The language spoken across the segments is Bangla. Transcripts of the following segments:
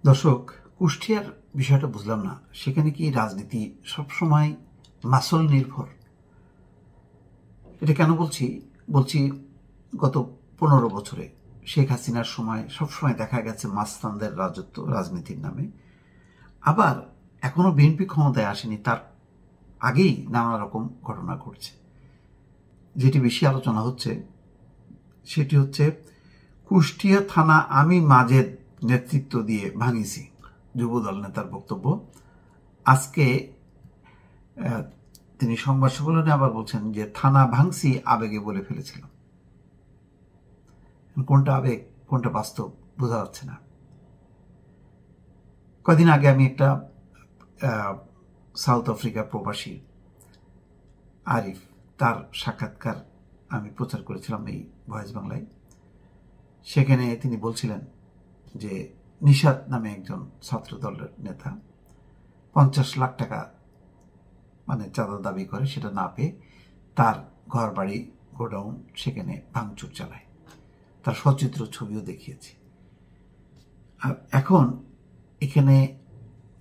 দর্শক, কুষ্টিয়ার বিষয়টা বুঝলাম না। সেখানে কি রাজনীতি সবসময় মাসল নির্ভর? এটা কেন বলছি গত 15 বছরে শেখ হাসিনার সময় সবসময় দেখা গেছে মাস্তানদের রাজত্ব রাজনীতির নামে। আবার এখনো বিএনপি ক্ষমতায় আসেনি, তার আগেই নানা রকম ঘটনা ঘটছে। যেটি বেশি আলোচনা হচ্ছে সেটি হচ্ছে কুষ্টিয়া থানা আমি মাজেদ নেতৃত্ব দিয়ে ভাঙিছি, যুবদল নেতার বক্তব্য। আজকে তিনি সংবাদ সম্মেলনে আবার বলছেন যে থানা ভাঙছি আবেগে বলে ফেলেছিলাম। কোনটা আবেগ কোনটা বাস্তব বোঝা যাচ্ছে না। কদিন আগে আমি একটা সাউথ আফ্রিকা প্রবাসী আরিফ, তার সাক্ষাৎকার আমি প্রচার করেছিলাম এই ভয়েস বাংলায়। সেখানে তিনি বলছিলেন যে নিশাত নামে একজন ছাত্র দলের নেতা 50 লাখ টাকা চাঁদা দাবি করে, সেটা না পেয়ে তার ঘর বাড়ি গোডাউন সেখানে ভাঙচুর চালায়। তার সচিত্র ছবিও দেখিয়েছি। আর এখন এখানে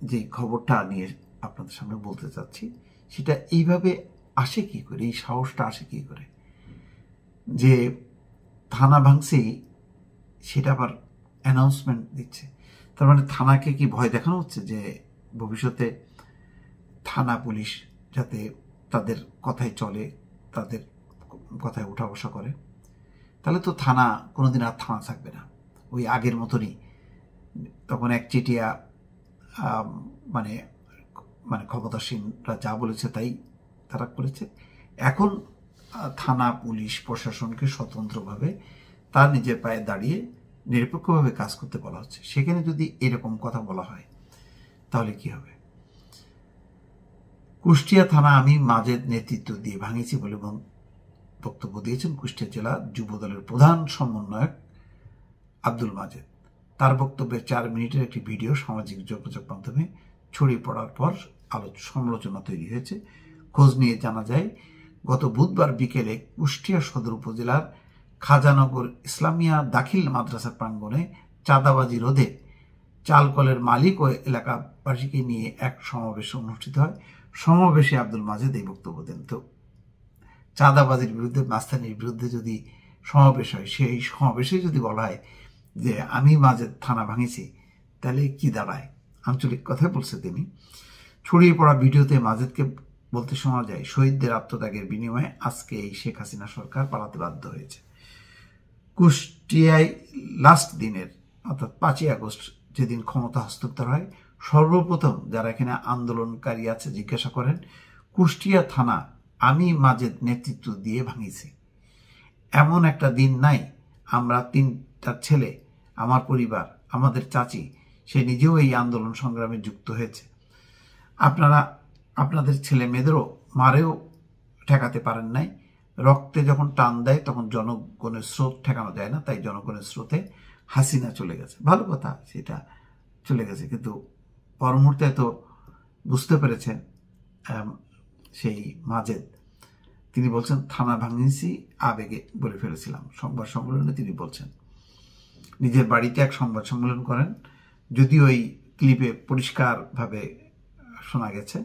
যে খবরটা নিয়ে আপনাদের সামনে বলতে চাচ্ছি সেটা এইভাবে আসে কি করে, এই সাহসটা আসে কি করে যে থানা ভাঙছি সেটা আবার অ্যানাউন্সমেন্ট দিচ্ছে। তার মানে থানাকে কি ভয় দেখানো হচ্ছে যে ভবিষ্যতে থানা পুলিশ যাতে তাদের কথায় চলে, তাদের কথায় উঠা বসা করে? তাহলে তো থানা কোনোদিন আর থানা থাকবে না, ওই আগের মতনই। তখন একচেটিয়া মানে ক্ষমতাসীনরা যা বলেছে তাই তারা করেছে। এখন থানা পুলিশ প্রশাসনকে স্বতন্ত্রভাবে তার নিজের পায়ে দাঁড়িয়ে নিরপেক্ষভাবে কাজ করতে বলা হচ্ছে। সেখানে যদি এরকম কথা বলা হয় তাহলে কি হবে? কুষ্টিয়া থানা আমি মাজেদ নেতৃত্ব দিয়ে ভাঙিছি বলে বক্তব্য দিয়েছেন কুষ্টিয়া জেলা যুবদলের প্রধান সমন্বয়ক আব্দুল মাজেদ। তার বক্তব্যের 4 মিনিটের একটি ভিডিও সামাজিক যোগাযোগ মাধ্যমে ছড়িয়ে পড়ার পর সমালোচনা তৈরি হয়েছে। খোঁজ নিয়ে জানা যায়, গত বুধবার বিকেলে কুষ্টিয়া সদর উপজেলার খাজানগর ইসলামিয়া দাখিল মাদ্রাসা প্রাঙ্গণে চাঁদাবাজি রোধে চালকলের মালিক ও এলাকাবাসীকে নিয়ে এক সমাবেশ অনুষ্ঠিত হয়। সমাবেশে আব্দুল মাজেদ এই বক্তব্য দেন। তো চাঁদাবাজির বিরুদ্ধে, মাস্তানির বিরুদ্ধে যদি সমাবেশ হয়, সেই সমাবেশে যদি বলা হয় যে আমি মাজেদ থানা ভাঙিছি, তাহলে কি দাঁড়ায়? আঞ্চলিক কথাই বলছে তিনি। ছড়িয়ে পড়া ভিডিওতে মাজেদকে বলতে শোনা যায়, শহীদদের আত্মত্যাগের বিনিময়ে আজকে এই শেখ হাসিনা সরকার পালাতে বাধ্য হয়েছে। কুষ্টিয়ায় লাস্ট দিনের অর্থাৎ 5ই আগস্ট যেদিন ক্ষমতা হস্তান্তর হয়, সর্বপ্রথম যারা এখানে আন্দোলনকারী আছে জিজ্ঞাসা করেন কুষ্টিয়া থানা আমি মাজেদ নেতৃত্ব দিয়ে ভাঙিছি। এমন একটা দিন নাই, আমরা 3টা ছেলে, আমার পরিবার, আমাদের চাচি, সে নিজেও এই আন্দোলন সংগ্রামে যুক্ত হয়েছে। আপনারা আপনাদের ছেলে মেয়েদেরও মারেও ঠেকাতে পারেন নাই। রক্তে যখন টান দেয় তখন জনগণের স্রোত ঠেকানো যায় না, তাই জনগণের স্রোতে হাসিনা চলে গেছে। ভালো কথা, সেটা চলে গেছে, কিন্তু পর মুহূর্তে তো বুঝতে পেরেছেন সেই মাজেদ, তিনি বলছেন থানা ভাঙিছি আবেগে বলে ফেলেছিলাম। সংবাদ সম্মেলনে তিনি বলছেন, নিজের বাড়িতে এক সংবাদ সম্মেলন করেন। যদিও এই ক্লিপে পরিষ্কারভাবে শোনা গেছে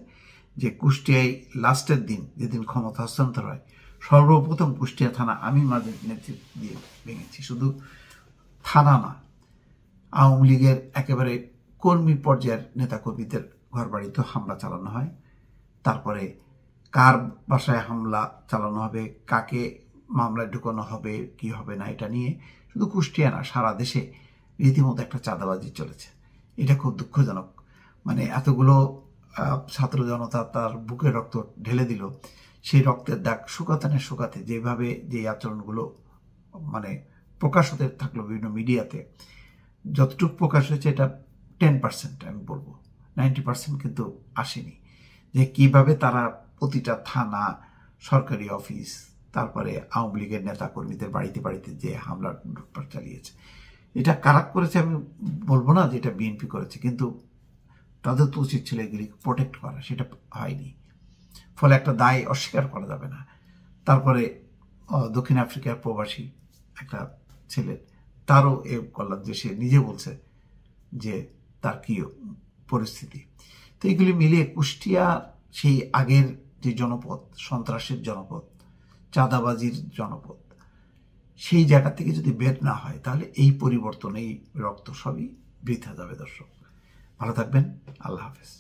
যে কুষ্টিয়ায় লাস্টের দিন যেদিন ক্ষমতা হস্তান্তর হয়, সর্বপ্রথম কুষ্টিয়া থানা আমি মাজেদ নেতৃত্ব দিয়ে ভেঙেছি। শুধু থানা না, আওয়ামী লীগের একেবারে কর্মী পর্যায়ের নেতাকর্মীদের ঘর বাড়িতেও হামলা চালানো হয়। তারপরে কার বাসায় হামলা চালানো হবে, কাকে মামলায় ঢুকানো হবে, কি হবে না, এটা নিয়ে শুধু কুষ্টিয়া না, সারা দেশে রীতিমতো একটা চাঁদাবাজি চলেছে। এটা খুব দুঃখজনক। এতগুলো ছাত্র জনতা তার বুকে রক্ত ঢেলে দিল, সেই রক্তের দাগ শুকাতে যেভাবে যে আচরণগুলো প্রকাশ হতে থাকলো বিভিন্ন মিডিয়াতে, যতটুকু প্রকাশ হয়েছে এটা 10% আমি বলবো, 90% কিন্তু আসেনি। যে কিভাবে তারা প্রতিটা থানা, সরকারি অফিস, তারপরে আওয়ামী লীগের নেতা কর্মীদের বাড়িতে বাড়িতে যে হামলা লুটপাট চালিয়েছে। এটা কারা করেছে আমি বলবো না যে এটা বিএনপি করেছে, কিন্তু তাদের তো উচিত ছিল এগুলি প্রোটেক্ট করা, সেটা হয়নি। ফলে একটা দায় অস্বীকার করা যাবে না। তারপরে দক্ষিণ আফ্রিকার প্রবাসী একটা ছেলে, তারও এ করলাম যে সে নিজে বলছে যে তার কি পরিস্থিতি। তো এগুলি মিলিয়ে কুষ্টিয়া সেই আগের যে জনপদ, সন্ত্রাসের জনপদ, চাঁদাবাজির জনপদ, সেই জায়গা থেকে যদি বের না হয় তাহলে এই পরিবর্তন, এই রক্ত সবই বৃথা যাবে। দর্শক ভালো থাকবেন, আল্লাহ হাফেজ।